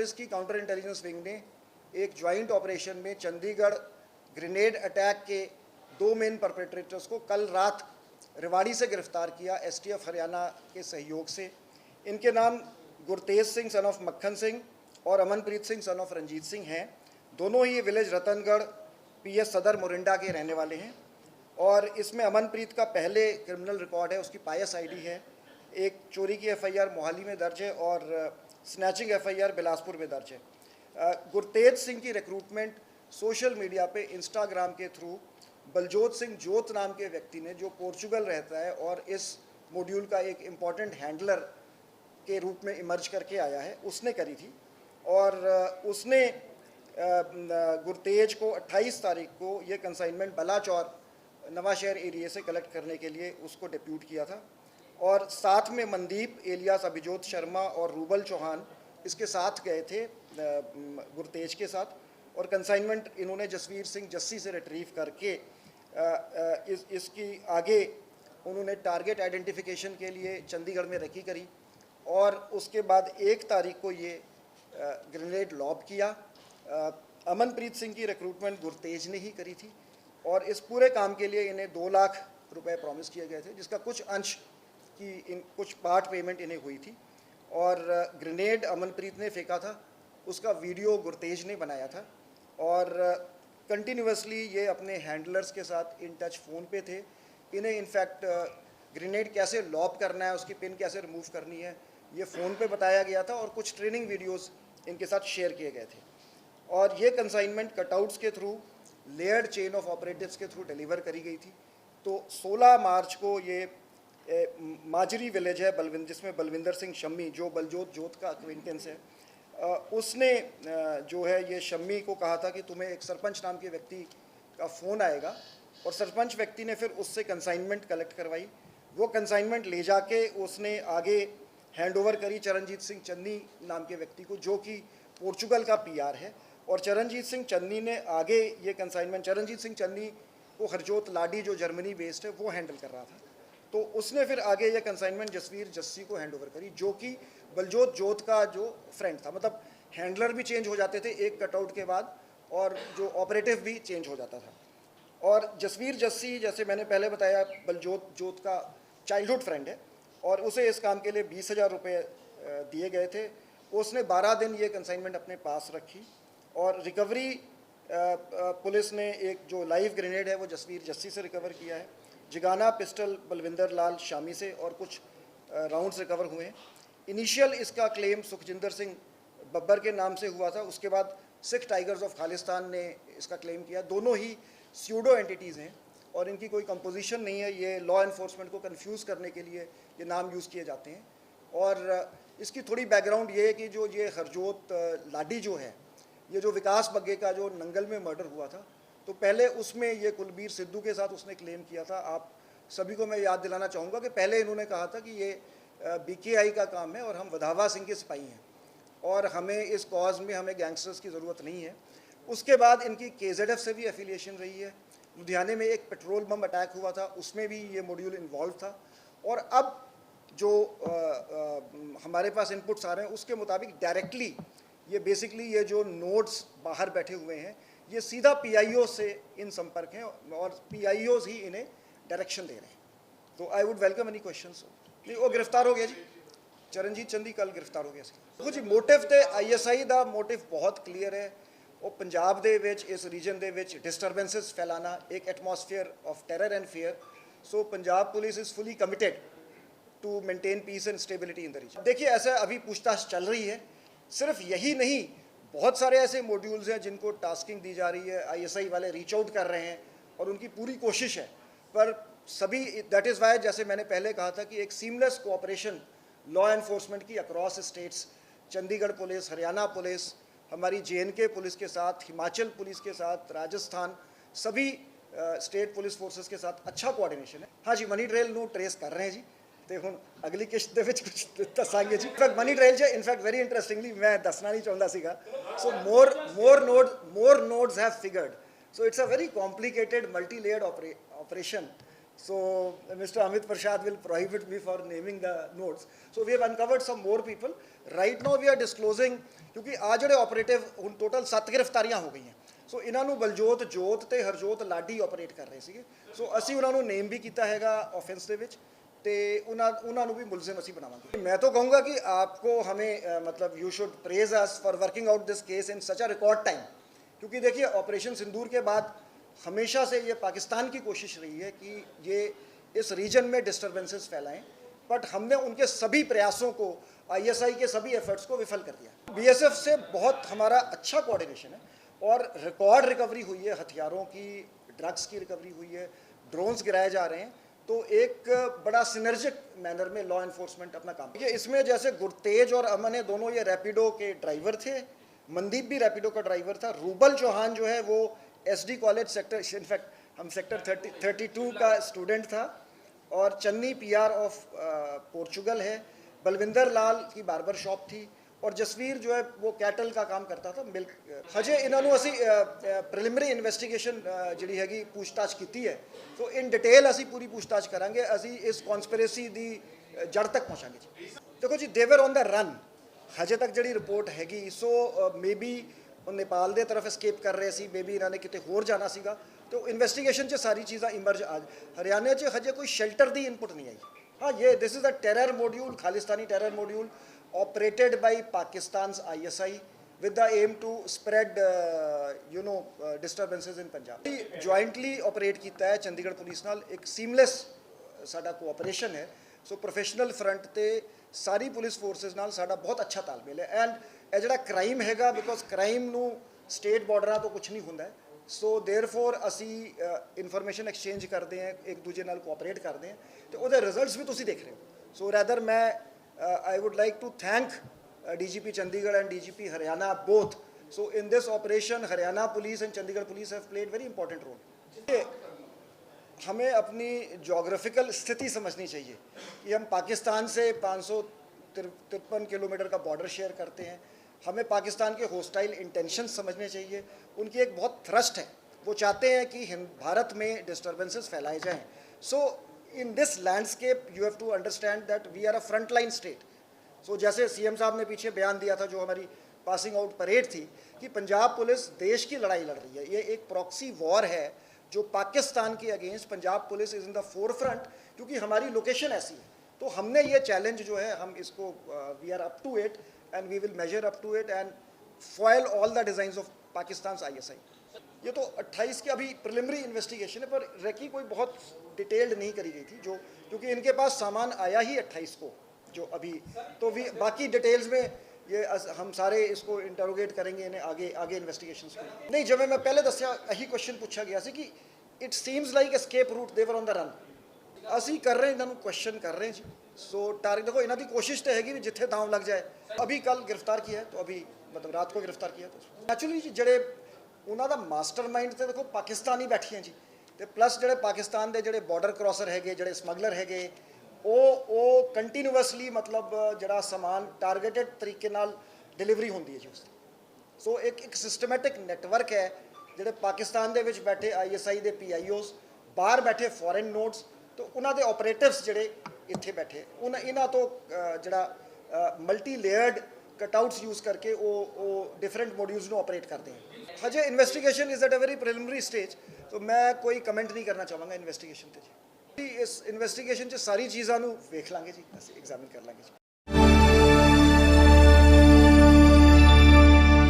Police की counter intelligence wing ने एक ज्वाइंट ऑपरेशन में चंडीगढ़ ग्रेनेड अटैक के 2 मेन परपेट्रेटर्स को कल रात रेवाड़ी से गिरफ्तार किया एसटीएफ हरियाणा के सहयोग से। इनके नाम गुरतेज सिंह सन ऑफ मक्खन सिंह और अमनप्रीत सिंह सन ऑफ रंजीत सिंह हैं। दोनों ही विलेज रतनगढ़ पीएस सदर मोरिंडा के रहने वाले हैं और इसमें अमनप्रीत का पहले क्रिमिनल रिकॉर्ड है, उसकी पायस आईडी है। एक चोरी की एफआईआर मोहाली में दर्ज है और स्नैचिंग एफआईआर बिलासपुर में दर्ज है। गुरतेज सिंह की रिक्रूटमेंट सोशल मीडिया पे इंस्टाग्राम के थ्रू बलजोत सिंह जोत नाम के व्यक्ति ने, जो पोर्चुगल रहता है और इस मॉड्यूल का एक इम्पॉर्टेंट हैंडलर के रूप में इमर्ज करके आया है, उसने करी थी। और उसने गुरतेज को 28 तारीख को ये कंसाइनमेंट बलाचौर नवाशहर एरिया से कलेक्ट करने के लिए उसको डिप्यूट किया था और साथ में मनदीप एलियास अभिजोत शर्मा और रूबल चौहान इसके साथ गए थे गुरतेज के साथ। और कंसाइनमेंट इन्होंने जसवीर सिंह जस्सी से रिट्रीव करके इसकी आगे उन्होंने टारगेट आइडेंटिफिकेशन के लिए चंडीगढ़ में रेकी करी और उसके बाद 1 तारीख को ये ग्रेनेड लॉब किया। अमनप्रीत सिंह की रिक्रूटमेंट गुरतेज ने ही करी थी और इस पूरे काम के लिए इन्हें 2 लाख रुपए प्रॉमिस किए गए थे, जिसका कुछ अंश की कुछ पार्ट पेमेंट इन्हें हुई थी। और ग्रेनेड अमनप्रीत ने फेंका था, उसका वीडियो गुरतेज ने बनाया था और कंटिन्यूसली ये अपने हैंडलर्स के साथ इन टच फ़ोन पे थे। इन्हें इनफैक्ट ग्रेनेड कैसे लॉब करना है, उसकी पिन कैसे रिमूव करनी है, ये फ़ोन पे बताया गया था और कुछ ट्रेनिंग वीडियोस इनके साथ शेयर किए गए थे। और ये कंसाइनमेंट कटआउट्स के through, layered chain of operatives के थ्रू डिलीवर करी गई थी। तो 16 मार्च को ये माजरी विलेज है जिसमें बलविंदर सिंह शम्मी, जो बलजोत जोत का एक्विंटेंस है, उसने जो है ये शम्मी को कहा था कि तुम्हें एक सरपंच नाम के व्यक्ति का फ़ोन आएगा और सरपंच व्यक्ति ने फिर उससे कंसाइनमेंट कलेक्ट करवाई। वो कंसाइनमेंट ले जाके उसने आगे हैंड ओवर करी चरणजीत सिंह चन्नी नाम के व्यक्ति को, जो कि पोर्चुगल का पीआर है। और चरणजीत सिंह चन्नी ने आगे ये कंसाइनमेंट, चरणजीत सिंह चन्नी को हरजोत लाडी जो जर्मनी बेस्ड है वो हैंडल कर रहा था, तो उसने फिर आगे ये कंसाइनमेंट जसवीर जस्सी को हैंड ओवर करी, जो कि बलजोत जोत का जो फ्रेंड था। मतलब हैंडलर भी चेंज हो जाते थे एक कटआउट के बाद और जो ऑपरेटिव भी चेंज हो जाता था। और जसवीर जस्सी, जैसे मैंने पहले बताया, बलजोत जोत का चाइल्डहुड फ्रेंड है और उसे इस काम के लिए 20,000 रुपये दिए गए थे। उसने 12 दिन ये कंसाइनमेंट अपने पास रखी और रिकवरी पुलिस ने एक जो लाइव ग्रेनेड है वो जसवीर जस्सी से रिकवर किया है। जिगाना पिस्टल बलविंदर लाल शामी से और कुछ राउंड्स रिकवर हुए हैं। इनिशियल इसका क्लेम सुखजिंदर सिंह बब्बर के नाम से हुआ था, उसके बाद सिख टाइगर्स ऑफ खालिस्तान ने इसका क्लेम किया। दोनों ही स्यूडो एंटिटीज़ हैं और इनकी कोई कंपोजिशन नहीं है। ये लॉ एनफोर्समेंट को कंफ्यूज करने के लिए ये नाम यूज़ किए जाते हैं। और इसकी थोड़ी बैकग्राउंड ये है कि जो ये हरजोत लाडी जो है, ये जो विकास बग्गे का जो नंगल में मर्डर हुआ था, तो पहले उसमें ये कुलबीर सिद्धू के साथ उसने क्लेम किया था। आप सभी को मैं याद दिलाना चाहूँगा कि पहले इन्होंने कहा था कि ये बीकेआई का काम है और हम वधावा सिंह के सिपाही हैं और हमें इस कॉज में हमें गैंगस्टर्स की ज़रूरत नहीं है। उसके बाद इनकी केजेडएफ से भी एफिलिएशन रही है। लुधियाने में एक पेट्रोल बम अटैक हुआ था, उसमें भी ये मॉड्यूल इन्वॉल्व था। और अब जो हमारे पास इनपुट्स आ रहे हैं उसके मुताबिक डायरेक्टली ये बेसिकली ये जो नोड्स बाहर बैठे हुए हैं ये सीधा पीआईओ से इन संपर्क हैं और पीआईओज ही इन्हें डायरेक्शन दे रहे हैं। तो I would welcome any questions. नहीं, वो गिरफ्तार हो गया जी, चरणजीत चंदी कल गिरफ्तार हो गया ਸੀ। ਦੇਖੋ ਜੀ, ਮੋਟਿਵ ਤੇ ਆਈਐਸਆਈ ਦਾ ਮੋਟਿਵ ਬਹੁਤ ਕਲੀਅਰ ਹੈ। ਉਹ ਪੰਜਾਬ ਦੇ ਵਿੱਚ, ਇਸ ਰੀਜਨ ਦੇ ਵਿੱਚ ਡਿਸਟਰਬੈਂਸਸ ਫੈਲਾਣਾ, एक atmosphere of terror and fear. So Punjab police is fully committed to maintain peace and stability in the region. देखिए, ऐसा अभी पूछताछ चल रही है। सिर्फ यही नहीं, बहुत सारे ऐसे मॉड्यूल्स हैं जिनको टास्किंग दी जा रही है, आईएसआई वाले रीच आउट कर रहे हैं और उनकी पूरी कोशिश है। पर सभी, दैट इज़ वाई, जैसे मैंने पहले कहा था कि एक सीमलेस कोऑपरेशन लॉ एनफोर्समेंट की across states, Chandigarh police, Haryana police, हमारी जेएनके पुलिस के साथ, हिमाचल पुलिस के साथ, राजस्थान, सभी स्टेट पुलिस फोर्सेस के साथ अच्छा कोऑर्डिनेशन है। हाँ जी, मनी ट्रेल ਨੂੰ ट्रेस कर रहे हैं जी, ਤੇ ਹੁਣ ਅਗਲੀ ਕਿਸ਼ਤ ਦੇ ਵਿੱਚ ਕੁਝ ਦੱਸਾਂਗੇ ਜੀ। ਇਨਫੈਕਟ ਮਨੀ ਟ੍ਰੇਲ 'ਚ ਇਨਫੈਕਟ ਵੈਰੀ ਇੰਟਰਸਟਿੰਗਲੀ ਮੈਂ ਦੱਸਣਾ ਨਹੀਂ ਚਾਹੁੰਦਾ ਸੀਗਾ। ਸੋ more nodes have figured. So it's a very complicated multi-layered operation So Mr. Amit Prasad will prohibit me for naming the nodes. So we have uncovered some more people. Right now we are disclosing, क्योंकि आज ਜਿਹੜੇ operative ਹੁਣ total 7 ਗ੍ਰਿਫਤਾਰੀਆਂ ਹੋ ਗਈਆਂ। ਸੋ ਇਹਨਾਂ ਨੂੰ ਬਲਜੋਤ ਜੋਤ ਤੇ ਹਰਜੋਤ ਲਾਡੀ ਆਪਰੇਟ ਕਰ ਰਹੇ ਸੀਗੇ। ਸੋ ਅਸੀਂ ਉਹਨਾਂ ਨੂੰ ਨੇਮ ਵੀ ਕੀਤਾ ਹੈਗਾ ਆਫੈਂਸ ਦੇ ਵਿੱਚ ਤੇ ਉਹਨਾਂ ਨੂੰ ਵੀ ਮੁਲਜ਼ਮ ਅਸੀਂ ਬਣਾਵਾਂਗੇ। मैं तो कहूँगा कि आपको हमें मतलब you should praise us for working out this case in such a record time, क्योंकि देखिए ऑपरेशन सिंदूर के बाद हमेशा से ये पाकिस्तान की कोशिश रही है कि ये इस रीजन में डिस्टर्बेंसेस फैलाएं, बट हमने उनके सभी प्रयासों को, आईएसआई के सभी एफर्ट्स को विफल कर दिया। बीएसएफ से बहुत हमारा अच्छा कोऑर्डिनेशन है और रिकॉर्ड रिकवरी हुई है, हथियारों की, ड्रग्स की रिकवरी हुई है, ड्रोन्स गिराए जा रहे हैं। तो एक बड़ा सिनर्जिक मैनर में लॉ इन्फोर्समेंट अपना काम किया। इसमें जैसे गुरतेज और अमन है दोनों ये रैपिडो के ड्राइवर थे, मनदीप भी रैपिडो का ड्राइवर था, रूबल चौहान जो है वो एसडी कॉलेज सेक्टर, इनफैक्ट हम सेक्टर 32 का स्टूडेंट था, और चन्नी पीआर ऑफ पोर्चुगल है, बलविंदर लाल की बार्बर शॉप थी, और जसवीर जो है वो कैटल का काम करता था, मिल्क। हजे इन्होंने असी प्रिलिमिनरी इन्वेस्टिगेशन जी हैगी पूछताछ की है, तो इन डिटेल असी पूरी पूछताछ करांगे, असी इस कॉन्स्पिरेसी दी जड़ तक पहुँचांगे जी। देखो जी, देवर ऑन द रन हजे तक जी रिपोर्ट हैगी। सो मे बी नेपाल दे तरफ एस्केप कर रहे सी, मे बी इन्होंने किते होर जाना सीगा, तो इन्वेस्टिगेशन च सारी चीज़ां इमर्ज आज हरियाणा च हजे कोई शेल्टर दी इनपुट नहीं आई। हाँ, ये this is a terror module, Khalistani terror module operated by Pakistan's ISI with the aim to spread disturbances in Punjab। jointly operate किया है चंडीगढ़ पुलिस नाल, एक seamless साडा कोऑपरेशन है। सो प्रोफेशनल फ्रंट ते सारी पुलिस फोर्सेस नाल साडा बहुत अच्छा तालमेल है। एंड ये जिहड़ा क्राइम हैगा, बिकॉज क्राइम नू स्टेट बॉर्डर तो कुछ नहीं हुंदा है, सो देयरफॉर असी इन्फॉर्मेशन एक्सचेंज करते हैं, एक दूजे नाल कोऑपरेट करते हैं, तो वो रिजल्ट्स भी तुसीं देख रहे हो। सो रैदर मैं I would like to thank DGP Chandigarh and DGP Haryana both. So in this operation, Haryana Police and Chandigarh Police have played very important role. हमें अपनी जोग्राफिकल स्थिति समझनी चाहिए कि हम पाकिस्तान से 553 किलोमीटर का बॉर्डर शेयर करते हैं। हमें पाकिस्तान के होस्टाइल इंटेंशन समझने चाहिए। उनकी एक बहुत थ्रस्ट है, वो चाहते हैं कि भारत में डिस्टर्बेंसेस फैलाए जाएँ। सो in this landscape you have to understand that we are a frontline state। so जैसे सीएम साहब ने पीछे बयान दिया था, जो हमारी पासिंग आउट परेड थी, कि पंजाब पुलिस देश की लड़ाई लड़ रही है, ये एक प्रॉक्सी वॉर है जो पाकिस्तान के against Punjab police is in the four front, क्योंकि हमारी लोकेशन ऐसी है। तो हमने ये चैलेंज जो है, हम इसको we are up to it and we will measure up to it and foil all the designs of Pakistan ISI। ये तो 28 की अभी प्रिलिमिनरी इन्वेस्टिगेशन है, पर रेकी कोई बहुत डिटेल्ड नहीं करी गई थी, जो क्योंकि इनके पास सामान आया ही 28 को, जो अभी तो बाकी डिटेल्स में ये हम सारे इसको इंटरोगेट करेंगे इन्हें आगे इन्वेस्टिगेशंस को। नहीं, जब मैं पहले दसिया यही क्वेश्चन पूछा गया सी कि it seems like escape route, they're on the run. ਅਸੀਂ कर रहे हैं, इन्होंने क्वेश्चन कर रहे हैं जी। सो टारगेट देखो, इन्हों की कोशिश तो हैगी भी जिथे दांव लग जाए। अभी कल गिरफ्तार किया है, तो अभी मतलब रात को गिरफ्तार किया। तो एक्चुअली जी जड़े उन्हों का मास्टरमाइंड तो देखो पाकिस्तानी बैठियां जी, तो प्लस जोड़े पाकिस्तान के जोड़े बॉर्डर क्रॉसर है, जोड़े स्मगलर है, वो कंटीन्यूअसली मतलब जोड़ा समान टारगेटेड तरीके नाल डिलीवरी होंदी है जी उसकी। सो एक सिस्टमैटिक नैटवर्क है, जोड़े पाकिस्तान के विच बैठे ISI के PIOs, बाहर बैठे फॉरेन नोट्स, तो उन्होंने ऑपरेटिव्स जोड़े इत्थे बैठे, इन्हों तो जोड़ा मल्टी लेयर्ड कटआउट्स यूज़ करके वो डिफरेंट मॉड्यूल्स को ऑपरेट करते हैं। हजे investigation is at a very preliminary stage, तो मैं कोई कमेंट नहीं करना चाहूँगा इन्वेस्टिगेशन ते जी। इस इन्वेस्टिगेशन च सारी चीज़ों को वेख लांगे जी, एग्जामिन कर लांगे जी।